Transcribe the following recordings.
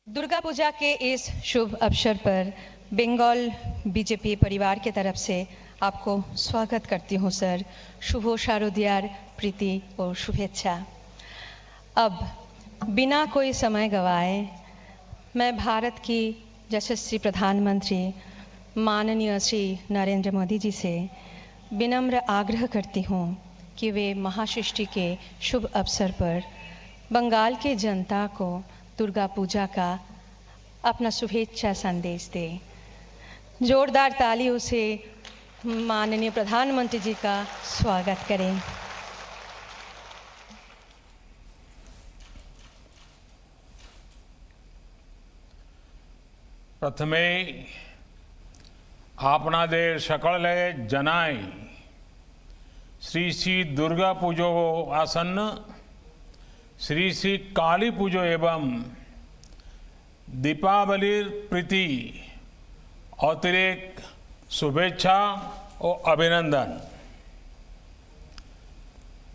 दुर्गा पूजा के इस शुभ अवसर पर बंगाल बीजेपी परिवार की तरफ से आपको स्वागत करती हूं सर। शुभ शारदीयार प्रीति और शुभेच्छा। अब बिना कोई समय गवाए मैं भारत की यशस्वी प्रधानमंत्री माननीय श्री नरेंद्र मोदी जी से विनम्र आग्रह करती हूं कि वे महाषष्ठी के शुभ अवसर पर बंगाल की जनता को दुर्गा पूजा का अपना शुभेच्छा संदेश दें। जोरदार तालियों से माननीय प्रधानमंत्री जी का स्वागत करें। प्रथमे आपणादेर सकळे जनाई श्री श्री दुर्गा पूजो आसन्न श्री श्री काली पूजो एवं दीपावली प्रीति अतिरेक शुभेच्छा और अभिनंदन।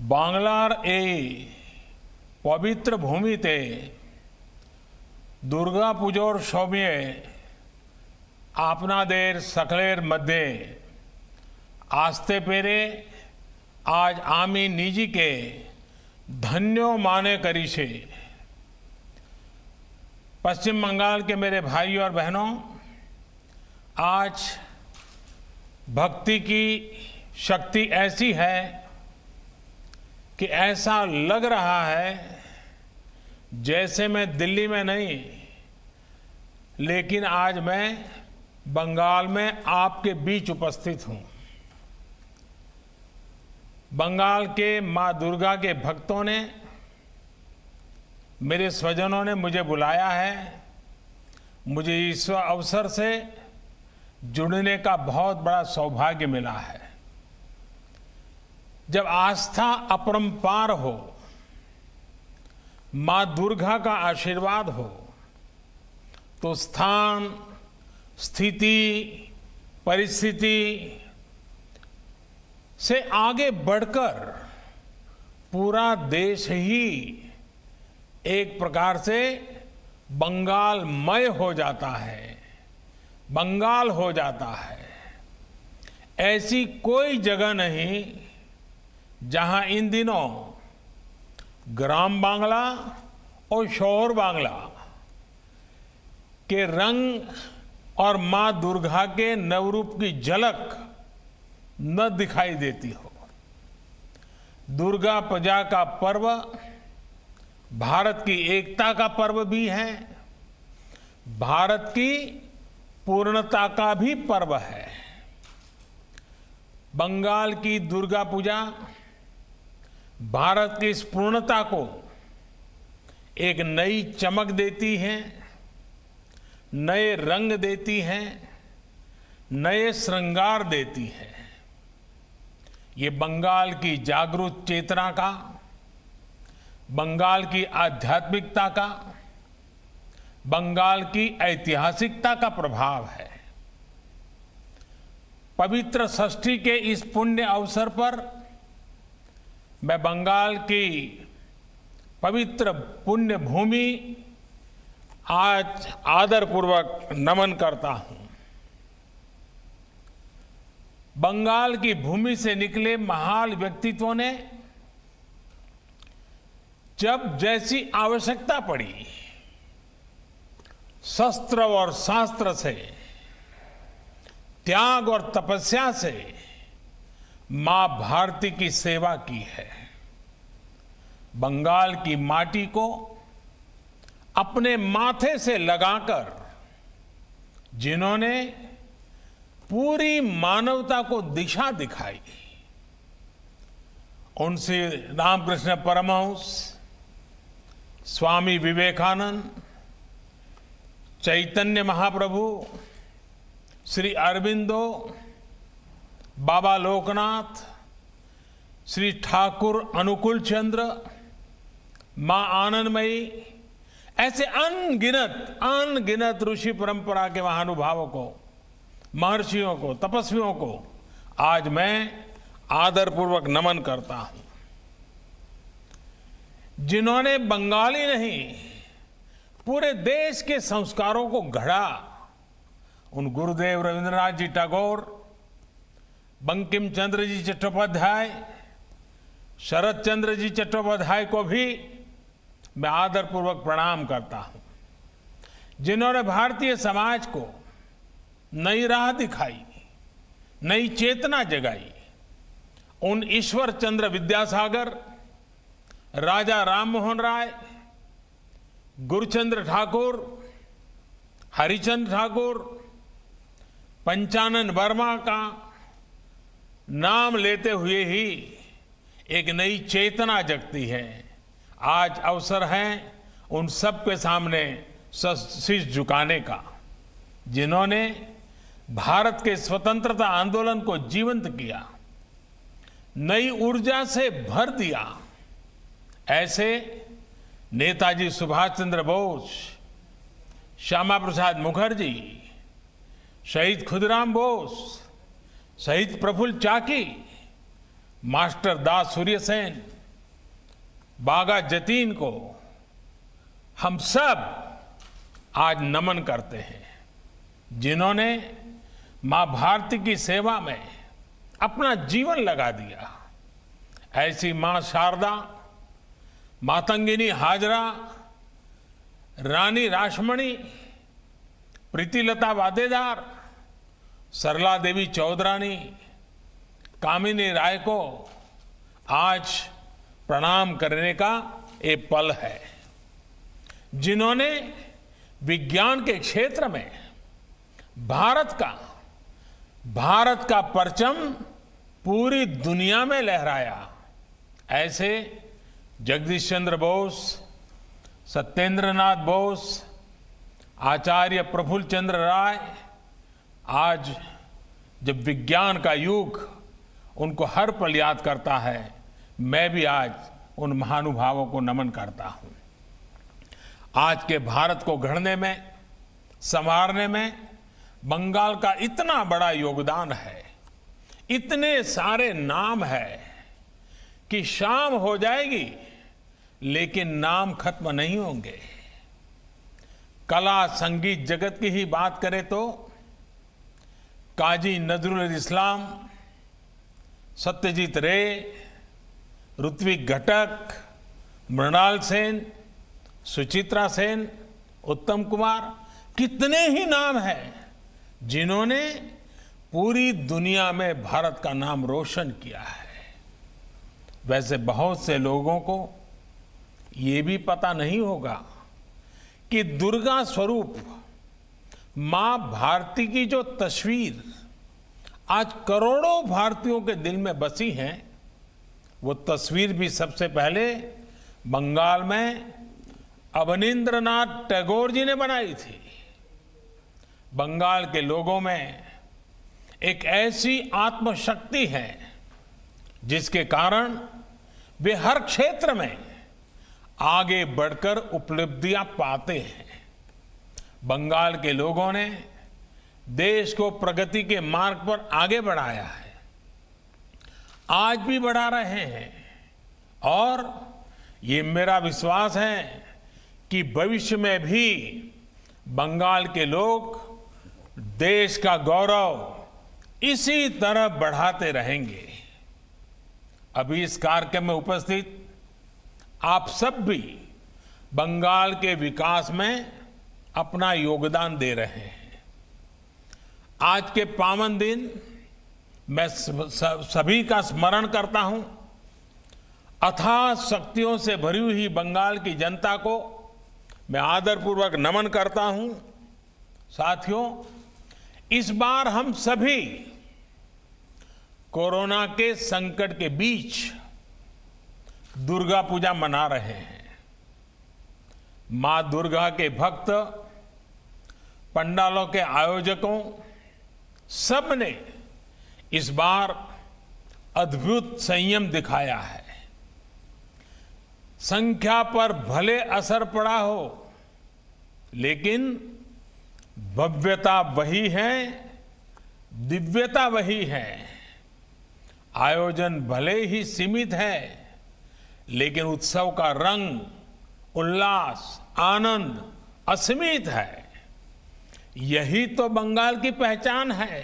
बांग्लार ए पवित्र भूमिते दुर्गा पूजोर सौम्ये आपनादेर सकलेर मध्य आस्ते पेरे आज आमी निजी के धन्यो माने करी छे। पश्चिम बंगाल के मेरे भाइयों और बहनों, आज भक्ति की शक्ति ऐसी है कि ऐसा लग रहा है जैसे मैं दिल्ली में नहीं लेकिन आज मैं बंगाल में आपके बीच उपस्थित हूं। बंगाल के मां दुर्गा के भक्तों ने, मेरे स्वजनों ने मुझे बुलाया है। मुझे इस अवसर से जुड़ने का बहुत बड़ा सौभाग्य मिला है। जब आस्था अपरंपार हो, मां दुर्गा का आशीर्वाद हो, तो स्थान, स्थिति, परिस्थिति से आगे बढ़कर पूरा देश ही एक प्रकार से बंगालमय हो जाता है, बंगाल हो जाता है। ऐसी कोई जगह नहीं जहां इन दिनों ग्राम बांग्ला और शहर बांग्ला के रंग और मां दुर्गा के नवरूप की झलक न दिखाई देती हो। दुर्गा पूजा का पर्व भारत की एकता का पर्व भी है, भारत की पूर्णता का भी पर्व है। बंगाल की दुर्गा पूजा भारत की इस पूर्णता को एक नई चमक देती है, नए रंग देती है, नए श्रृंगार देती है। ये बंगाल की जागरूक चेतना का, बंगाल की आध्यात्मिकता का, बंगाल की ऐतिहासिकता का प्रभाव है। पवित्र षष्ठी के इस पुण्य अवसर पर मैं बंगाल की पवित्र पुण्य भूमि आज आदरपूर्वक नमन करता हूं। बंगाल की भूमि से निकले महान व्यक्तित्वों ने जब जैसी आवश्यकता पड़ी, शस्त्र और शास्त्र से, त्याग और तपस्या से मां भारती की सेवा की है। बंगाल की माटी को अपने माथे से लगाकर जिन्होंने पूरी मानवता को दिशा दिखाई, उनसे रामकृष्ण परमहंस, स्वामी विवेकानंद, चैतन्य महाप्रभु, श्री अरविंदो, बाबा लोकनाथ, श्री ठाकुर अनुकूल चंद्र, मां आनंदमयी, ऐसे अनगिनत ऋषि परंपरा के महानुभावों को, महर्षियों को, तपस्वियों को आज मैं आदरपूर्वक नमन करता हूं, जिन्होंने बंगाली नहीं पूरे देश के संस्कारों को गढ़ा। उन गुरुदेव रविंद्रनाथ जी टैगोर, बंकिम चंद्र जी चट्टोपाध्याय, शरद चंद्र जी चट्टोपाध्याय को भी मैं आदरपूर्वक प्रणाम करता हूं, जिन्होंने भारतीय समाज को नई राह दिखाई, नई चेतना जगाई। उन ईश्वर चंद्र विद्यासागर, राजा राममोहन राय, गुरुचंद्र ठाकुर, हरिचंद्र ठाकुर, पंचानन वर्मा का नाम लेते हुए ही एक नई चेतना जगती है। आज अवसर है उन सब के सामने शीश झुकाने का, जिन्होंने भारत के स्वतंत्रता आंदोलन को जीवंत किया, नई ऊर्जा से भर दिया। ऐसे नेताजी सुभाष चंद्र बोस, श्यामा प्रसाद मुखर्जी, शहीद खुदीराम बोस, शहीद प्रफुल्ल चाकी, मास्टर दास सूर्यसेन, बागा जतीन को हम सब आज नमन करते हैं, जिन्होंने मां भारती की सेवा में अपना जीवन लगा दिया। ऐसी मां शारदा, मातंगिनी हाजरा, रानी रासमणी, प्रीतिलता वादेदार, सरला देवी चौधरानी, कामिनी राय को आज प्रणाम करने का ये पल है, जिन्होंने विज्ञान के क्षेत्र में भारत का परचम पूरी दुनिया में लहराया। ऐसे जगदीश चंद्र बोस, सत्येंद्रनाथ बोस, आचार्य प्रफुल्ल चंद्र राय, आज जब विज्ञान का युग उनको हर पल याद करता है, मैं भी आज उन महानुभावों को नमन करता हूं। आज के भारत को गढ़ने में, संवारने में बंगाल का इतना बड़ा योगदान है, इतने सारे नाम है कि शाम हो जाएगी लेकिन नाम खत्म नहीं होंगे। कला संगीत जगत की ही बात करें तो काजी नजरुल इस्लाम, सत्यजीत रे, ऋत्विक घटक, मृणाल सेन, सुचित्रा सेन, उत्तम कुमार, कितने ही नाम हैं जिन्होंने पूरी दुनिया में भारत का नाम रोशन किया है। वैसे बहुत से लोगों को ये भी पता नहीं होगा कि दुर्गा स्वरूप मां भारती की जो तस्वीर आज करोड़ों भारतीयों के दिल में बसी है, वो तस्वीर भी सबसे पहले बंगाल में अवनींद्रनाथ टैगोर जी ने बनाई थी। बंगाल के लोगों में एक ऐसी आत्मशक्ति है जिसके कारण वे हर क्षेत्र में आगे बढ़कर उपलब्धियां पाते हैं। बंगाल के लोगों ने देश को प्रगति के मार्ग पर आगे बढ़ाया है, आज भी बढ़ा रहे हैं, और ये मेरा विश्वास है कि भविष्य में भी बंगाल के लोग देश का गौरव इसी तरह बढ़ाते रहेंगे। अभी इस कार्यक्रम में उपस्थित आप सब भी बंगाल के विकास में अपना योगदान दे रहे हैं। आज के पावन दिन मैं सभी का स्मरण करता हूं। अथाह शक्तियों से भरी हुई बंगाल की जनता को मैं आदरपूर्वक नमन करता हूं। साथियों, इस बार हम सभी कोरोना के संकट के बीच दुर्गा पूजा मना रहे हैं। मां दुर्गा के भक्त, पंडालों के आयोजकों, सब ने इस बार अद्भुत संयम दिखाया है। संख्या पर भले असर पड़ा हो, लेकिन भव्यता वही है, दिव्यता वही है। आयोजन भले ही सीमित है, लेकिन उत्सव का रंग, उल्लास, आनंद असीमित है। यही तो बंगाल की पहचान है,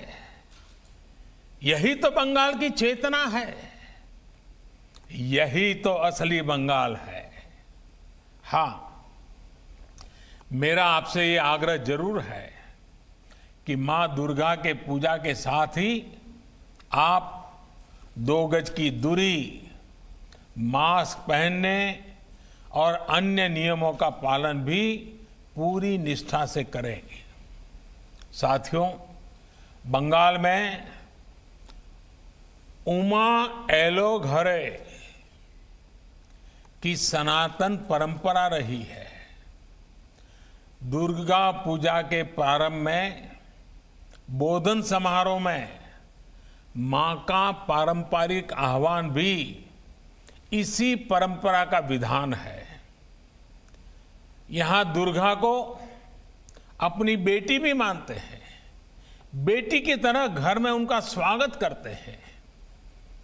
यही तो बंगाल की चेतना है, यही तो असली बंगाल है। हाँ, मेरा आपसे ये आग्रह जरूर है कि मां दुर्गा के पूजा के साथ ही आप 2 गज की दूरी, मास्क पहनने और अन्य नियमों का पालन भी पूरी निष्ठा से करें। साथियों, बंगाल में उमा एलोघरे की सनातन परंपरा रही है। दुर्गा पूजा के प्रारंभ में बोधन समारोह में मां का पारंपरिक आह्वान भी इसी परंपरा का विधान है। यहां दुर्गा को अपनी बेटी भी मानते हैं, बेटी की तरह घर में उनका स्वागत करते हैं।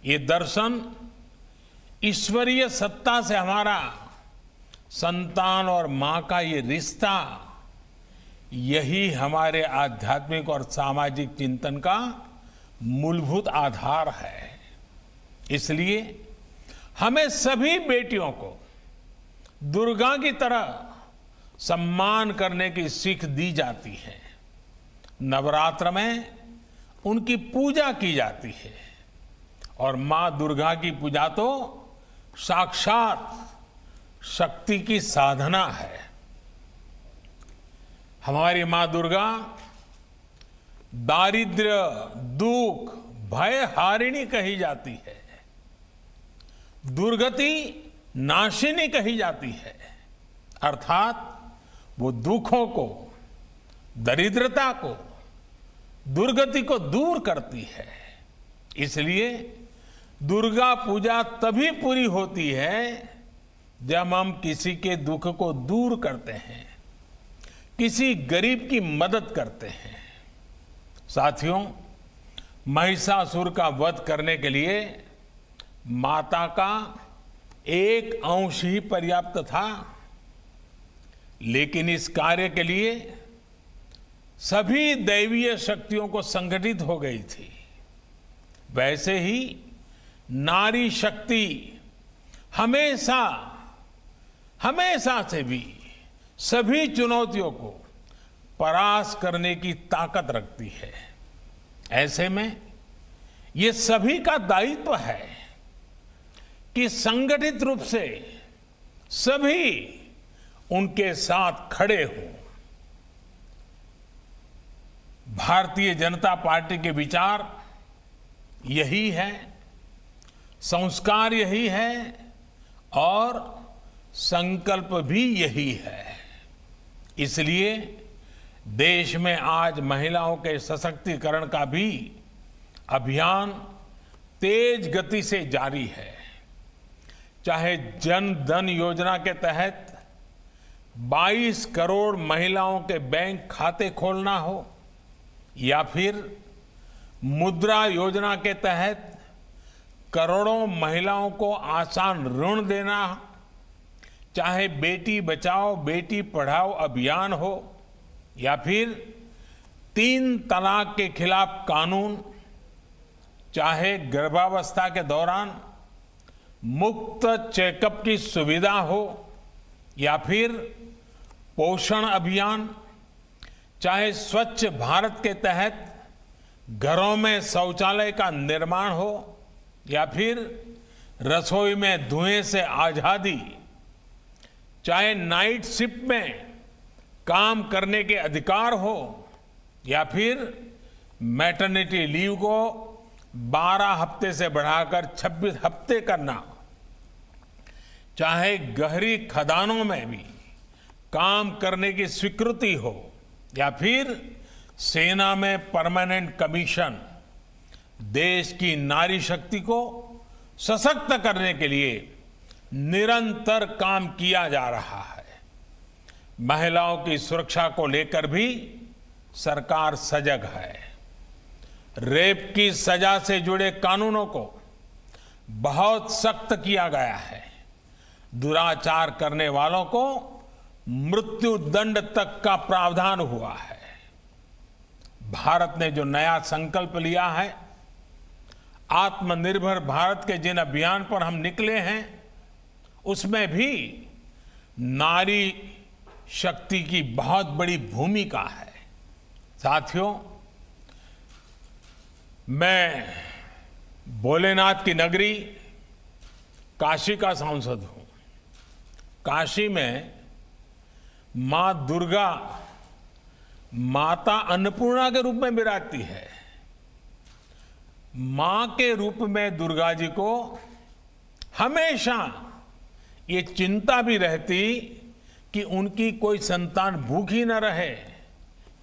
ये दर्शन ईश्वरीय सत्ता से हमारा संतान और मां का ये रिश्ता, यही हमारे आध्यात्मिक और सामाजिक चिंतन का मूलभूत आधार है। इसलिए हमें सभी बेटियों को दुर्गा की तरह सम्मान करने की सीख दी जाती है। नवरात्र में उनकी पूजा की जाती है और मां दुर्गा की पूजा तो साक्षात शक्ति की साधना है। हमारी मां दुर्गा दारिद्र्य, दुख, भय हारिणी कही जाती है, दुर्गति नाशिनी कही जाती है। अर्थात वो दुखों को, दरिद्रता को, दुर्गति को दूर करती है। इसलिए दुर्गा पूजा तभी पूरी होती है जब हम किसी के दुख को दूर करते हैं, किसी गरीब की मदद करते हैं। साथियों, महिषासुर का वध करने के लिए माता का एक अंश ही पर्याप्त था, लेकिन इस कार्य के लिए सभी दैवीय शक्तियों को संगठित हो गई थी। वैसे ही नारी शक्ति हमेशा हमेशा से भी सभी चुनौतियों को परास्त करने की ताकत रखती है। ऐसे में ये सभी का दायित्व है कि संगठित रूप से सभी उनके साथ खड़े हों। भारतीय जनता पार्टी के विचार यही है, संस्कार यही है और संकल्प भी यही है। इसलिए देश में आज महिलाओं के सशक्तिकरण का भी अभियान तेज गति से जारी है। चाहे जन धन योजना के तहत 22 करोड़ महिलाओं के बैंक खाते खोलना हो, या फिर मुद्रा योजना के तहत करोड़ों महिलाओं को आसान ऋण देना, चाहे बेटी बचाओ बेटी पढ़ाओ अभियान हो, या फिर 3 तलाक के खिलाफ कानून, चाहे गर्भावस्था के दौरान मुफ्त चेकअप की सुविधा हो, या फिर पोषण अभियान, चाहे स्वच्छ भारत के तहत घरों में शौचालय का निर्माण हो, या फिर रसोई में धुएं से आजादी, चाहे नाइट शिफ्ट में काम करने के अधिकार हो, या फिर मैटरनिटी लीव को 12 हफ्ते से बढ़ाकर 26 हफ्ते करना, चाहे गहरी खदानों में भी काम करने की स्वीकृति हो, या फिर सेना में परमानेंट कमीशन, देश की नारी शक्ति को सशक्त करने के लिए निरंतर काम किया जा रहा है। महिलाओं की सुरक्षा को लेकर भी सरकार सजग है। रेप की सजा से जुड़े कानूनों को बहुत सख्त किया गया है। दुराचार करने वालों को मृत्यु दंड तक का प्रावधान हुआ है। भारत ने जो नया संकल्प लिया है, आत्मनिर्भर भारत के जिन अभियान पर हम निकले हैं, उसमें भी नारी शक्ति की बहुत बड़ी भूमिका है। साथियों, मैं भोलेनाथ की नगरी काशी का सांसद हूं। काशी में मां दुर्गा माता अन्नपूर्णा के रूप में विराजती है। मां के रूप में दुर्गा जी को हमेशा ये चिंता भी रहती कि उनकी कोई संतान भूखी न रहे,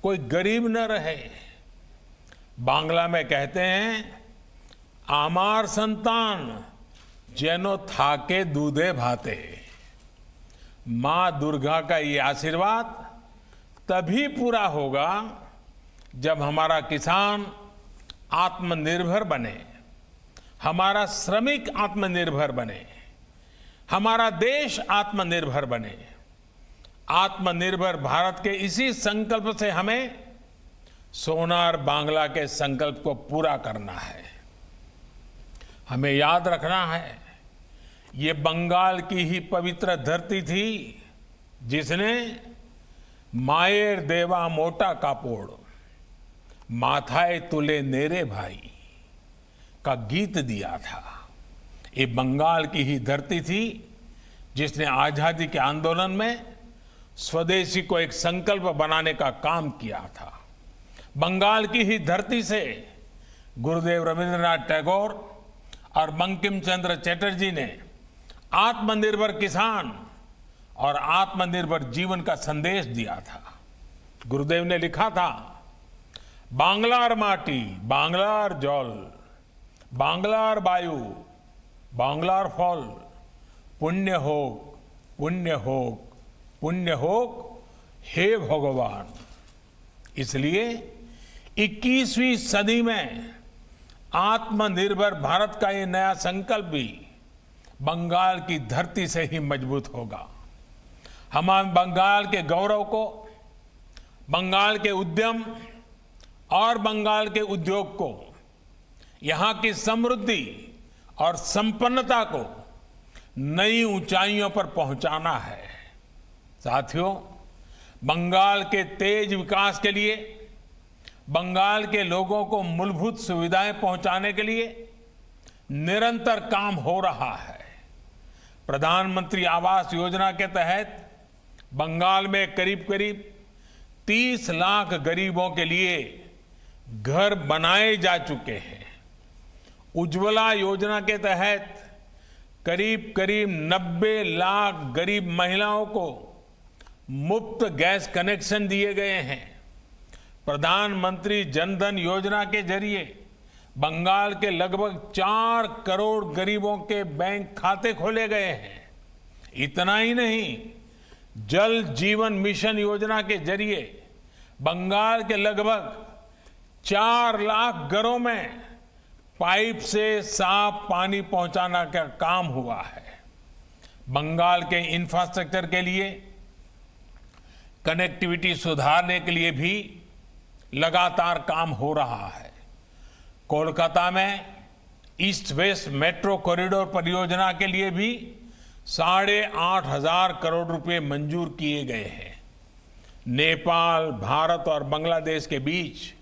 कोई गरीब न रहे। बांग्ला में कहते हैं, आमार संतान जेनो थाके दूधे भाते। मां दुर्गा का ये आशीर्वाद तभी पूरा होगा जब हमारा किसान आत्मनिर्भर बने, हमारा श्रमिक आत्मनिर्भर बने, हमारा देश आत्मनिर्भर बने। आत्मनिर्भर भारत के इसी संकल्प से हमें सोनार बांग्ला के संकल्प को पूरा करना है। हमें याद रखना है, ये बंगाल की ही पवित्र धरती थी जिसने मायर देवा मोटा कापोड़ माथाए तुले नेरे भाई का गीत दिया था। ये बंगाल की ही धरती थी जिसने आजादी के आंदोलन में स्वदेशी को एक संकल्प बनाने का काम किया था। बंगाल की ही धरती से गुरुदेव रविंद्रनाथ टैगोर और बंकिम चंद्र चटर्जी ने आत्मनिर्भर किसान और आत्मनिर्भर जीवन का संदेश दिया था। गुरुदेव ने लिखा था, बांग्लार माटी बांग्लार जल, बांग्लार वायु बांग्लार फल, पुण्य होक पुण्य होक पुण्य होक हे भगवान। इसलिए 21वीं सदी में आत्मनिर्भर भारत का ये नया संकल्प भी बंगाल की धरती से ही मजबूत होगा। हम बंगाल के गौरव को, बंगाल के उद्यम और बंगाल के उद्योग को, यहां की समृद्धि और संपन्नता को नई ऊंचाइयों पर पहुंचाना है। साथियों, बंगाल के तेज विकास के लिए, बंगाल के लोगों को मूलभूत सुविधाएं पहुंचाने के लिए निरंतर काम हो रहा है। प्रधानमंत्री आवास योजना के तहत बंगाल में करीब करीब 30 लाख गरीबों के लिए घर बनाए जा चुके हैं। उज्ज्वला योजना के तहत करीब करीब 90 लाख गरीब महिलाओं को मुफ्त गैस कनेक्शन दिए गए हैं। प्रधानमंत्री जनधन योजना के जरिए बंगाल के लगभग 4 करोड़ गरीबों के बैंक खाते खोले गए हैं। इतना ही नहीं, जल जीवन मिशन योजना के जरिए बंगाल के लगभग 4 लाख घरों में पाइप से साफ पानी पहुंचाना का काम हुआ है। बंगाल के इंफ्रास्ट्रक्चर के लिए, कनेक्टिविटी सुधारने के लिए भी लगातार काम हो रहा है। कोलकाता में ईस्ट वेस्ट मेट्रो कॉरिडोर परियोजना के लिए भी 8,500 करोड़ रुपए मंजूर किए गए हैं। नेपाल, भारत और बांग्लादेश के बीच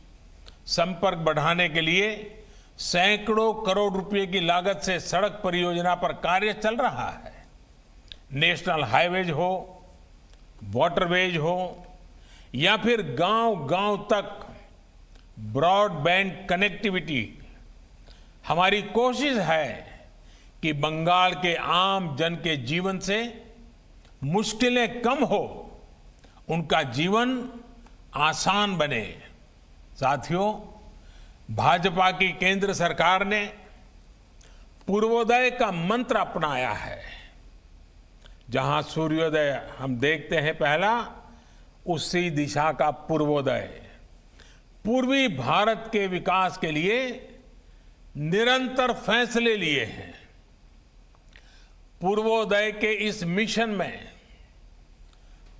संपर्क बढ़ाने के लिए सैकड़ों करोड़ रुपए की लागत से सड़क परियोजना पर कार्य चल रहा है। नेशनल हाईवेज हो, वाटरवेज हो या फिर गांव-गांव तक ब्रॉडबैंड कनेक्टिविटी, हमारी कोशिश है कि बंगाल के आम जन के जीवन से मुश्किलें कम हो, उनका जीवन आसान बने। साथियों, भाजपा की केंद्र सरकार ने पूर्वोदय का मंत्र अपनाया है। जहां सूर्योदय हम देखते हैं पहला, उसी दिशा का पूर्वोदय। पूर्वी भारत के विकास के लिए निरंतर फैसले लिए हैं। पूर्वोदय के इस मिशन में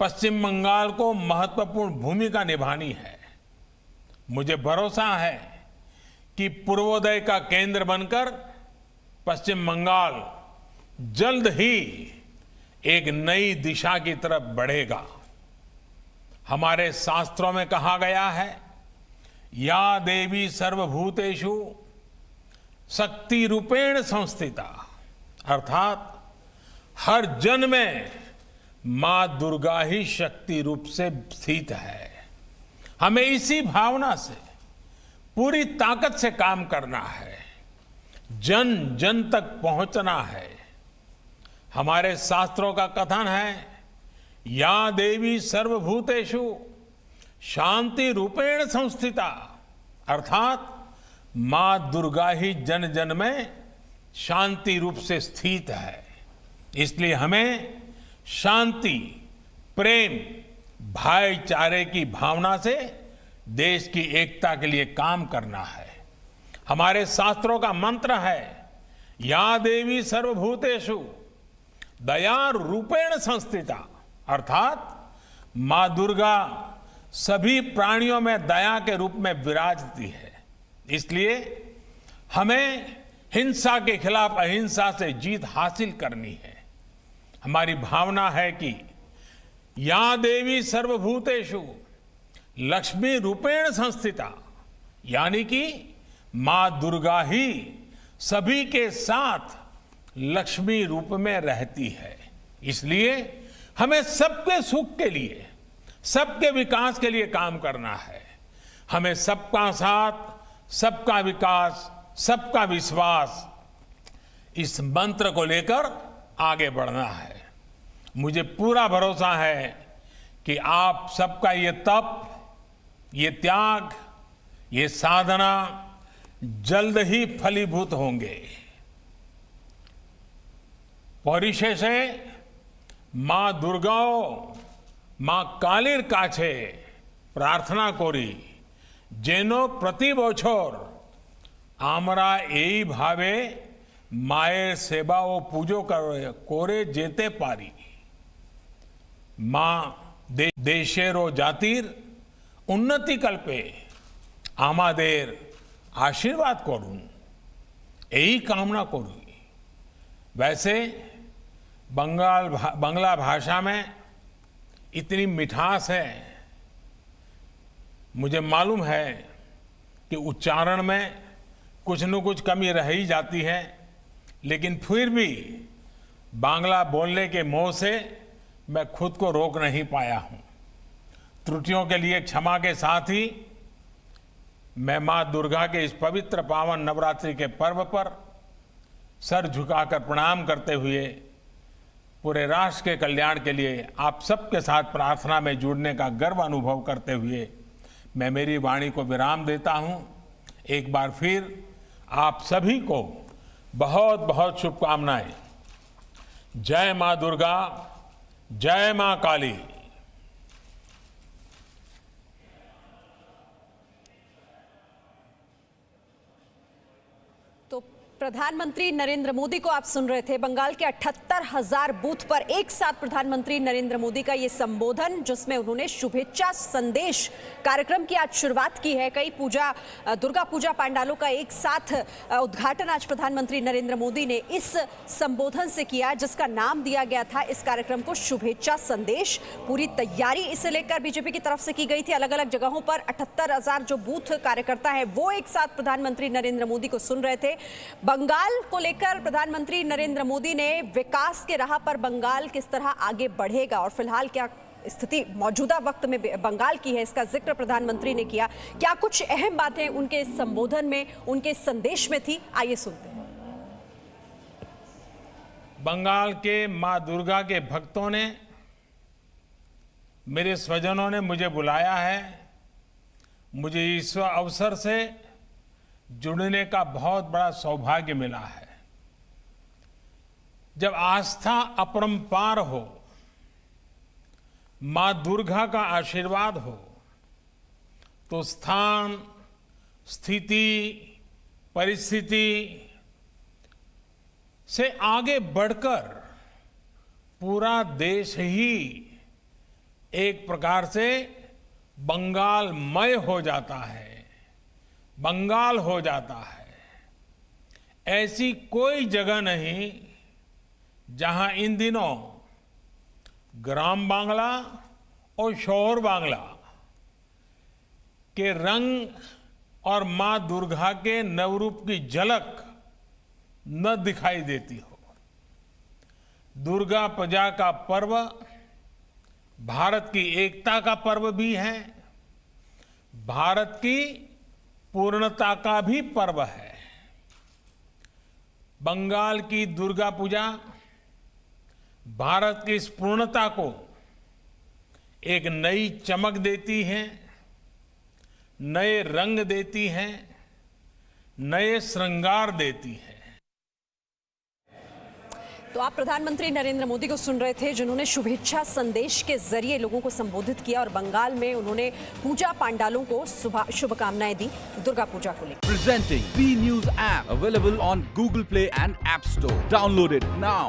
पश्चिम बंगाल को महत्वपूर्ण भूमिका निभानी है। मुझे भरोसा है कि पूर्वोदय का केंद्र बनकर पश्चिम बंगाल जल्द ही एक नई दिशा की तरफ बढ़ेगा। हमारे शास्त्रों में कहा गया है, या देवी सर्वभूतेषु शक्ति रूपेण संस्थिता, अर्थात हर जन में मां दुर्गा ही शक्ति रूप से स्थित है। हमें इसी भावना से पूरी ताकत से काम करना है, जन जन तक पहुंचना है। हमारे शास्त्रों का कथन है, या देवी सर्वभूतेषु शांति रूपेण संस्थिता, अर्थात मां दुर्गा ही जन जन में शांति रूप से स्थित है। इसलिए हमें शांति, प्रेम, भाईचारे की भावना से देश की एकता के लिए काम करना है। हमारे शास्त्रों का मंत्र है, या देवी सर्वभूतेषु दया रूपेण संस्थिता, अर्थात मां दुर्गा सभी प्राणियों में दया के रूप में विराजती है। इसलिए हमें हिंसा के खिलाफ अहिंसा से जीत हासिल करनी है। हमारी भावना है कि या देवी सर्वभूतेषु लक्ष्मी रूपेण संस्थिता, यानी कि मां दुर्गा ही सभी के साथ लक्ष्मी रूप में रहती है। इसलिए हमें सबके सुख के लिए, सबके विकास के लिए काम करना है। हमें सबका साथ, सबका विकास, सबका विश्वास, इस मंत्र को लेकर आगे बढ़ना है। मुझे पूरा भरोसा है कि आप सबका ये तप, ये त्याग, ये साधना जल्द ही फलीभूत होंगे। परिशेषे मां दुर्गाओ मां कालीर काछे प्रार्थना करी जेनो प्रति बछर आमरा एई भावे माয়ের सेवा ও पूजो करे जेते पारी। मां देशेर ও জাতির उन्नति कल्पे आमादेर आशीर्वाद करुन, यही कामना करूँ। वैसे बंगला भाषा में इतनी मिठास है, मुझे मालूम है कि उच्चारण में कुछ न कुछ कमी रह ही जाती है, लेकिन फिर भी बांग्ला बोलने के मोह से मैं खुद को रोक नहीं पाया हूं। त्रुटियों के लिए क्षमा के साथ ही मैं मां दुर्गा के इस पवित्र पावन नवरात्रि के पर्व पर सर झुकाकर प्रणाम करते हुए पूरे राष्ट्र के कल्याण के लिए आप सबके साथ प्रार्थना में जुड़ने का गर्व अनुभव करते हुए मैं मेरी वाणी को विराम देता हूं। एक बार फिर आप सभी को बहुत बहुत शुभकामनाएं। जय मां दुर्गा, जय मां काली। तो प्रधानमंत्री नरेंद्र मोदी को आप सुन रहे थे। बंगाल के 78,000 बूथ पर एक साथ प्रधानमंत्री नरेंद्र मोदी का ये संबोधन, जिसमें उन्होंने शुभेच्छा संदेश कार्यक्रम की आज शुरुआत की है। कई दुर्गा पूजा पंडालों का एक साथ उद्घाटन आज प्रधानमंत्री नरेंद्र मोदी ने इस संबोधन से किया, जिसका नाम दिया गया था इस कार्यक्रम को शुभेच्छा संदेश। पूरी तैयारी इसे लेकर बीजेपी की तरफ से की गई थी। अलग अलग जगहों पर 78,000 जो बूथ कार्यकर्ता है वो एक साथ प्रधानमंत्री नरेंद्र मोदी को सुन रहे थे। बंगाल को लेकर प्रधानमंत्री नरेंद्र मोदी ने विकास के राह पर बंगाल किस तरह आगे बढ़ेगा और फिलहाल क्या स्थिति मौजूदा वक्त में बंगाल की है, इसका जिक्र प्रधानमंत्री ने किया। क्या कुछ अहम बातें उनके संबोधन में, उनके संदेश में थी, आइए सुनते हैं। बंगाल के मां दुर्गा के भक्तों ने, मेरे स्वजनों ने मुझे बुलाया है। मुझे इस अवसर से जुड़ने का बहुत बड़ा सौभाग्य मिला है। जब आस्था अपरंपार हो, मां दुर्गा का आशीर्वाद हो, तो स्थान, स्थिति, परिस्थिति से आगे बढ़कर पूरा देश ही एक प्रकार से बंगालमय हो जाता है, बंगाल हो जाता है। ऐसी कोई जगह नहीं जहां इन दिनों ग्राम बांग्ला और शहर बांग्ला के रंग और मां दुर्गा के नवरूप की झलक न दिखाई देती हो। दुर्गा पूजा का पर्व भारत की एकता का पर्व भी है, भारत की पूर्णता का भी पर्व है। बंगाल की दुर्गा पूजा भारत की इस पूर्णता को एक नई चमक देती है, नए रंग देती है, नए श्रृंगार देती है। तो आप प्रधानमंत्री नरेंद्र मोदी को सुन रहे थे, जिन्होंने शुभेच्छा संदेश के जरिए लोगों को संबोधित किया और बंगाल में उन्होंने पूजा पांडालों को शुभकामनाएं दी दुर्गा पूजा को लेकर। Presenting B News app available on Google Play and App Store. Download it now.